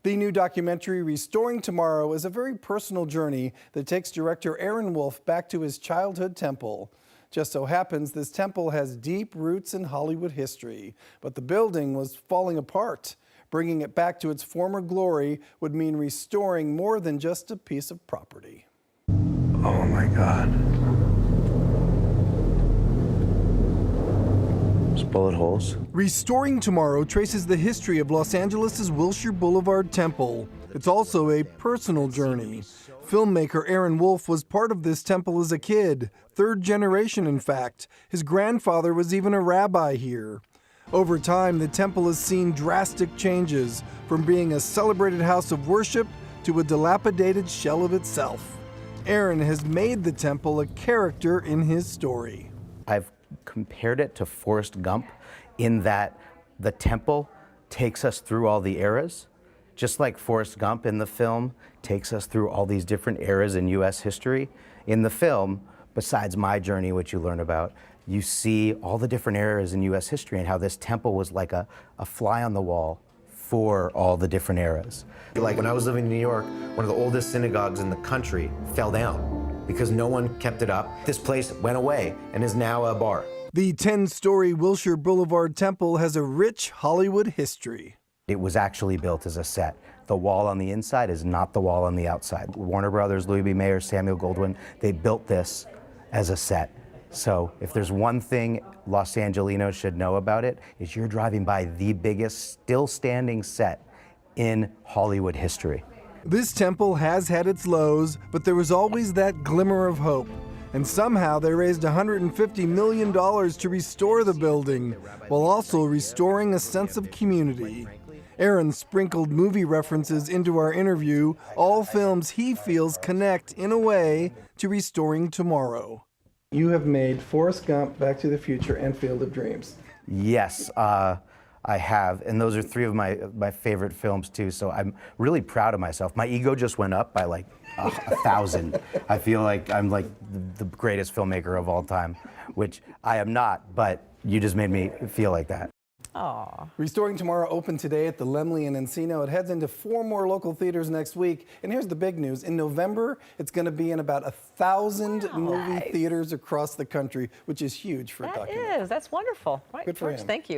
The new documentary, Restoring Tomorrow, is a very personal journey that takes director Aaron Wolf back to his childhood temple. Just so happens this temple has deep roots in Hollywood history, but the building was falling apart. Bringing it back to its former glory would mean restoring more than just a piece of property. Oh my God. Bullet holes. Restoring Tomorrow traces the history of Los Angeles' Wilshire Boulevard Temple. It's also a personal journey. Filmmaker Aaron Wolf was part of this temple as a kid, third generation in fact. His grandfather was even a rabbi here. Over time, the temple has seen drastic changes, from being a celebrated house of worship to a dilapidated shell of itself. Aaron has made the temple a character in his story. I've compared it to Forrest Gump in that the temple takes us through all the eras, just like Forrest Gump in the film takes us through all these different eras in U.S. history. In the film, besides my journey, which you learn about, you see all the different eras in U.S. history and how this temple was like a fly on the wall for all the different eras. Like when I was living in New York, one of the oldest synagogues in the country fell down because no one kept it up. This place went away and is now a bar. The 10-story Wilshire Boulevard Temple has a rich Hollywood history. It was actually built as a set. The wall on the inside is not the wall on the outside. Warner Brothers, Louis B. Mayer, Samuel Goldwyn, they built this as a set. So if there's one thing Los Angelinos should know about it, is you're driving by the biggest still standing set in Hollywood history. This temple has had its lows, but there was always that glimmer of hope. And somehow they raised $150 million to restore the building, while also restoring a sense of community. Aaron sprinkled movie references into our interview, all films he feels connect, in a way, to Restoring Tomorrow. You have made Forrest Gump, Back to the Future, and Field of Dreams. Yes, I have, and those are three of my favorite films too, so I'm really proud of myself. My ego just went up by like 1,000. I feel like I'm like the greatest filmmaker of all time, which I am not, but you just made me feel like that. Aww. Restoring Tomorrow opened today at the Laemmle in Encino. It heads into 4 more local theaters next week. And here's the big news. In November, it's going to be in about 1,000 movie theaters across the country, which is huge for a documentary. That is. That's wonderful. Right, Good for George, him. thank you.